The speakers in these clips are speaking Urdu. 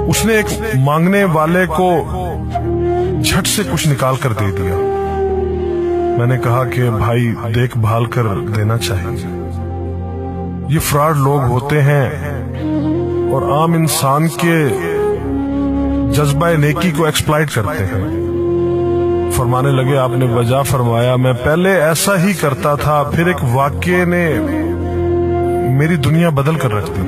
اس نے ایک مانگنے والے کو جھٹ سے کچھ نکال کر دے دیا۔ میں نے کہا کہ بھائی دیکھ بھال کر دینا چاہیے، یہ فراڈ لوگ ہوتے ہیں اور عام انسان کے جذبہ نیکی کو ایکسپلائٹ کرتے ہیں۔ فرمانے لگے آپ نے وجہ فرمایا میں پہلے ایسا ہی کرتا تھا، پھر ایک واقعے نے میری دنیا بدل کر رکھ دی۔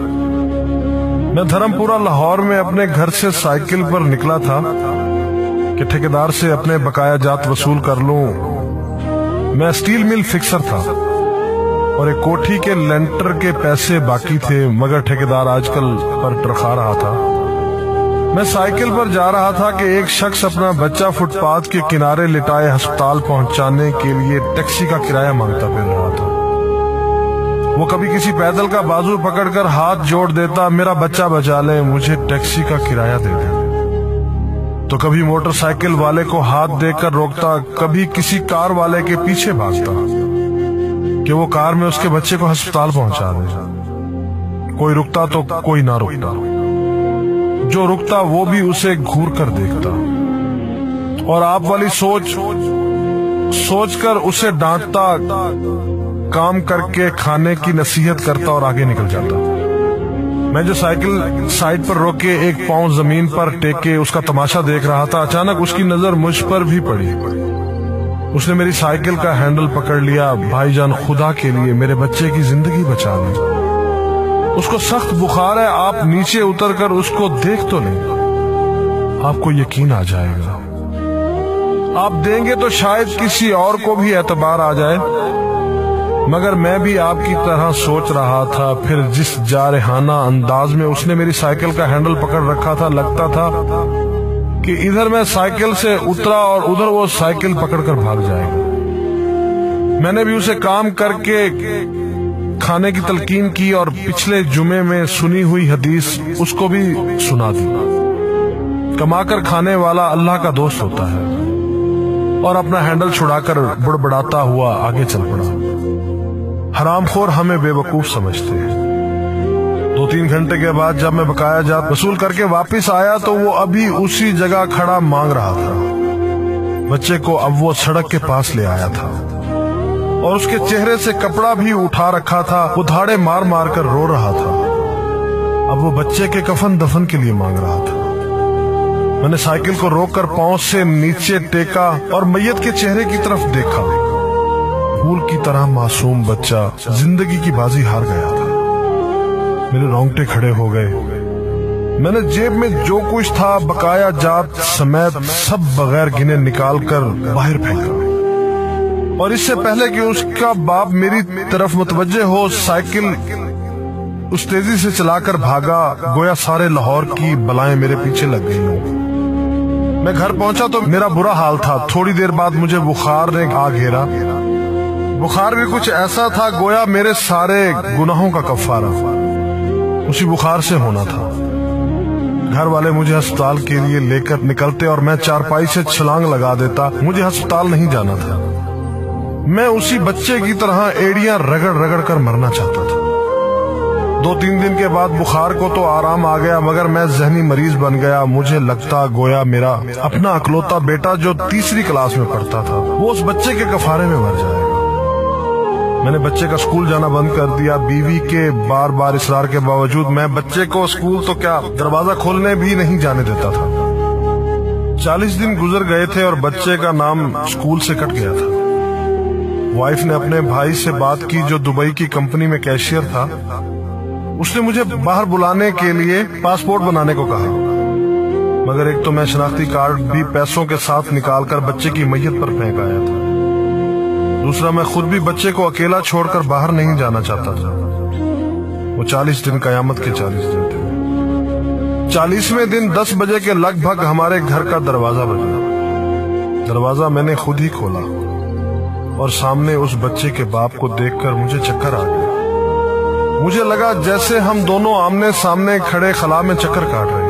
میں دھرم پورہ لاہور میں اپنے گھر سے سائیکل پر نکلا تھا کہ ٹھیکیدار سے اپنے بقایا جات وصول کر لوں۔ میں اسٹیل مل فکسر تھا اور ایک کوٹھی کے لینٹر کے پیسے باقی تھے، مگر ٹھیکیدار آج کل پر ٹرخا رہا تھا۔ میں سائیکل پر جا رہا تھا کہ ایک شخص اپنا بچہ فٹ پاتھ کے کنارے لٹائے ہسپتال پہنچانے کے لیے ٹیکسی کا کرایہ مانگتا پھر رہا تھا۔ وہ کبھی کسی پیدل کا بازو پکڑ کر ہاتھ جوڑ دیتا، میرا بچہ بچا لے، مجھے ٹیکسی کا کرایہ دے دے، تو کبھی موٹر سائیکل والے کو ہاتھ دے کر روکتا، کبھی کسی کار والے کے پیچھے بھاگتا کہ وہ کار میں اس کے بچے کو ہسپتال پہنچا دے۔ کوئی رکتا تو کوئی نہ رکتا، جو رکتا وہ بھی اسے گھور کر دیکھتا اور آپ والی سوچ کر اسے ڈانٹتا، کام کر کے کھانے کی نصیحت کرتا اور آگے نکل جاتا۔ میں جو سائیکل سائیڈ پر روک کے ایک پاؤں زمین پر ٹیکے اس کا تماشا دیکھ رہا تھا، اچانک اس کی نظر مجھ پر بھی پڑی۔ اس نے میری سائیکل کا ہینڈل پکڑ لیا۔ بھائی جان خدا کے لیے میرے بچے کی زندگی بچا لیں، اس کو سخت بخار ہے، آپ نیچے اتر کر اس کو دیکھ تو لیں، آپ کو یقین آ جائے گا، آپ دیں گے تو شاید کسی اور کو بھی اعتبار آ جائے۔ مگر میں بھی آپ کی طرح سوچ رہا تھا۔ پھر جس جارحانہ انداز میں اس نے میری سائیکل کا ہینڈل پکڑ رکھا تھا، لگتا تھا کہ ادھر میں سائیکل سے اترا اور ادھر وہ سائیکل پکڑ کر بھاگ جائے گا۔ میں نے بھی اسے کام کر کے کھانے کی تلقین کی اور پچھلے جمعے میں سنی ہوئی حدیث اس کو بھی سنا دی۔ کما کر کھانے والا اللہ کا دوست ہوتا ہے، اور اپنا ہینڈل چھڑا کر بڑبڑاتا ہوا آگے چل پڑا۔ حرام خور ہمیں بے وقوف سمجھتے ہیں۔ 2-3 گھنٹے کے بعد جب میں بقایا جات وصول کر کے واپس آیا تو وہ ابھی اسی جگہ کھڑا مانگ رہا تھا۔ بچے کو اب وہ سڑک کے پاس لے آیا تھا اور اس کے چہرے سے کپڑا بھی اٹھا رکھا تھا، وہ دھاڑے مار مار کر رو رہا تھا۔ اب وہ بچے کے کفن دفن کے لیے مانگ رہا تھا۔ میں نے سائیکل کو روک کر پاؤں سے نیچے ٹیکا اور میت کے چہرے کی طرف دیکھا۔ پھول کی طرح معصوم بچہ زندگی کی بازی ہار گیا تھا۔ میرے رونگٹے کھڑے ہو گئے۔ میں نے جیب میں جو کچھ تھا بقایا جات سمیت سب بغیر گنے نکال کر باہر پھینکا، اور اس سے پہلے کہ اس کا باپ میری طرف متوجہ ہو، سائیکل اس تیزی سے چلا کر بھاگا گویا سارے لاہور کی بلائیں میرے پیچھے لگ گئی ہوں۔ میں گھر پہنچا تو میرا برا حال تھا۔ تھوڑی دیر بعد مجھے بخار نے آ گھیرا۔ بخار بھی کچھ ایسا تھا گویا میرے سارے گناہوں کا کفارہ اسی بخار سے ہونا تھا۔ گھر والے مجھے ہسپتال کے لیے لے کر نکلتے اور میں چارپائی سے چھلانگ لگا دیتا۔ مجھے ہسپتال نہیں جانا تھا، میں اسی بچے کی طرح ایڑیاں رگڑ رگڑ کر مرنا چاہتا تھا۔ 2-3 دن کے بعد بخار کو تو آرام آ گیا، مگر میں ذہنی مریض بن گیا۔ مجھے لگتا گویا میرا اپنا اکلوتا بیٹا جو 3ری کلاس میں پڑھتا تھا وہ اس بچے کے کفارے میں مر جائے گا۔ میں نے بچے کا اسکول جانا بند کر دیا۔ بیوی کے بار بار اصرار کے باوجود میں بچے کو اسکول تو کیا دروازہ کھولنے بھی نہیں جانے دیتا تھا۔ 40 دن گزر گئے تھے اور بچے کا نام اسکول سے کٹ گیا تھا۔ وائف نے اپنے بھائی سے بات کی جو دبئی کی کمپنی میں کیشیئر تھا۔ اس نے مجھے باہر بلانے کے لیے پاسپورٹ بنانے کو کہا، مگر ایک تو میں شناختی کارڈ بھی پیسوں کے ساتھ نکال کر بچے کی میت پر پھینک آیا تھا، دوسرا میں خود بھی بچے کو اکیلا چھوڑ کر باہر نہیں جانا چاہتا تھا۔ وہ 40 دن قیامت کے 40 دن تھے۔ 40ویں دن 10 بجے کے لگ بھگ ہمارے گھر کا دروازہ بجا۔ دروازہ میں نے خود ہی کھولا اور سامنے اس بچے کے باپ کو دیکھ کر مجھے چکر آ گیا۔ مجھے لگا جیسے ہم دونوں آمنے سامنے کھڑے خلا میں چکر کاٹ رہے ہیں۔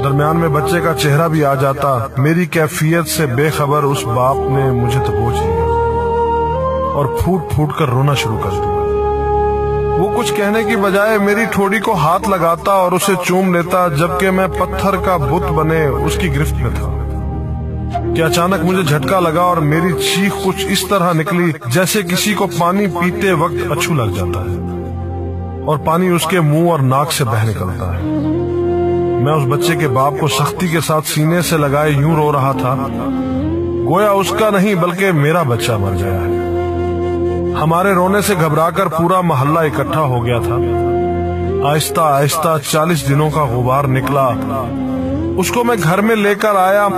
درمیان میں بچے کا چہرہ بھی آ جاتا۔ میری کیفیت سے بے خبر اس باپ نے مجھے دبوچ لیا اور پھوٹ پھوٹ کر رونا شروع کر دیا۔ وہ کچھ کہنے کی بجائے میری ٹھوڑی کو ہاتھ لگاتا اور اسے چوم لیتا، جبکہ میں پتھر کا بت بنے اس کی گرفت میں تھا کہ اچانک مجھے جھٹکا لگا اور میری چیخ کچھ اس طرح نکلی جیسے کسی کو پانی پیتے وقت اچھو لگ جاتا ہے اور پانی اس کے منہ اور ناک سے بہہ نکلتا ہے۔ میں اس بچے کے باپ کو سختی کے ساتھ سینے سے لگائے یوں رو رہا تھا گویا اس کا نہیں بلکہ میرا بچہ مر گیا ہے۔ ہمارے رونے سے گھبرا کر پورا محلہ اکٹھا ہو گیا تھا۔ آہستہ آہستہ 40 دنوں کا غبار نکلا۔ اس کو میں گھر میں لے کر آیا۔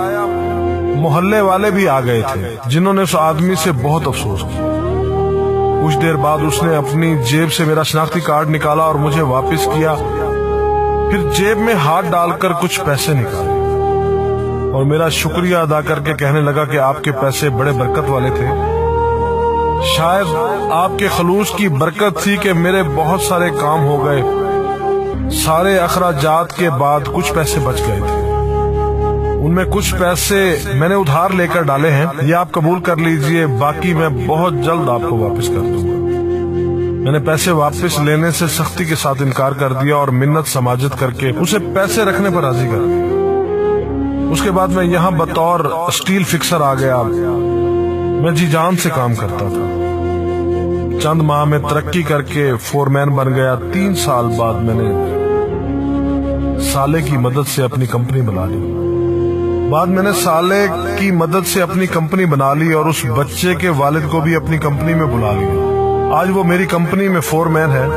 محلے والے بھی آ گئے تھے جنہوں نے اس آدمی سے بہت افسوس کیا۔ کچھ دیر بعد اس نے اپنی جیب سے میرا شناختی کارڈ نکالا اور مجھے واپس کیا، پھر جیب میں ہاتھ ڈال کر کچھ پیسے نکالے اور میرا شکریہ ادا کر کے کہنے لگا کہ آپ کے پیسے بڑے برکت والے تھے۔ شاید آپ کے خلوص کی برکت تھی کہ میرے بہت سارے کام ہو گئے۔ سارے اخراجات کے بعد کچھ پیسے بچ گئے تھے، ان میں کچھ پیسے میں نے ادھار لے کر ڈالے ہیں، یہ آپ قبول کر لیجئے، باقی میں بہت جلد آپ کو واپس کر دوں گا۔ میں نے پیسے واپس لینے سے سختی کے ساتھ انکار کر دیا اور منت سماجت کر کے اسے پیسے رکھنے پر راضی کر دیا۔ اس کے بعد میں یہاں بطور اسٹیل فکسر آ گیا۔ میں جی جان سے کام کرتا تھا۔ چند ماہ میں ترقی کر کے فورمین بن گیا۔ 3 سال بعد میں نے سالے کی مدد سے اپنی کمپنی بنا لی۔ اور اس بچے کے والد کو بھی اپنی کمپنی میں بلا لیا۔ آج وہ میری کمپنی میں فورمین ہے۔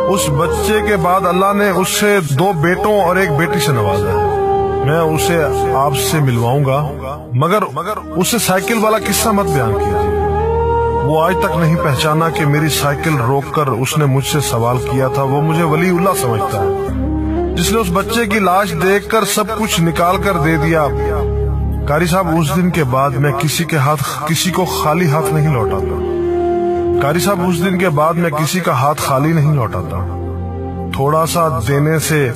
اس بچے کے بعد اللہ نے اس سے 2 بیٹوں اور 1 بیٹی سے نوازا ہے۔ میں اسے آپ سے ملواؤں گا، مگر اسے سائیکل والا قصہ مت بیان کیجیے۔ وہ آج تک نہیں پہچانا کہ میری سائیکل روک کر اس نے مجھ سے سوال کیا تھا۔ وہ مجھے ولی اللہ سمجھتا ہے جس نے اس بچے کی لاش دیکھ کر سب کچھ نکال کر دے دیا۔ قاری صاحب، اس دن کے بعد میں کسی کو خالی ہاتھ نہیں لوٹاتا۔ قاری صاحب، اس دن کے بعد میں کسی کا ہاتھ خالی نہیں لوٹاتا۔ تھوڑا سا دینے سے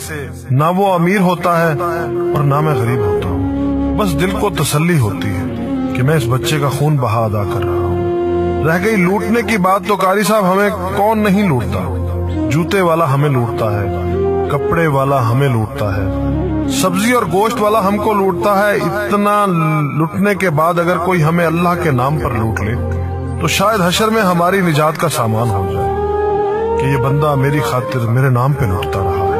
نہ وہ امیر ہوتا ہے اور نہ میں غریب ہوتا ہوں۔ بس دل کو تسلی ہوتی ہے کہ میں اس بچے کا خون بہا ادا کر رہا ہوں۔ رہ گئی لوٹنے کی بات تو قاری صاحب ہمیں کون نہیں لوٹتا۔ جوتے والا ہمیں لوٹتا ہے، کپڑے والا ہمیں لوٹتا ہے، سبزی اور گوشت والا ہم کو لوٹتا ہے۔ اتنا لوٹنے کے بعد اگر کوئی ہمیں اللہ کے نام پر لوٹ لے تو شاید حشر میں ہماری نجات کا سامان ہو جائے کہ یہ بندہ میری خاطر میرے نام پہ لوٹتا رہا ہے۔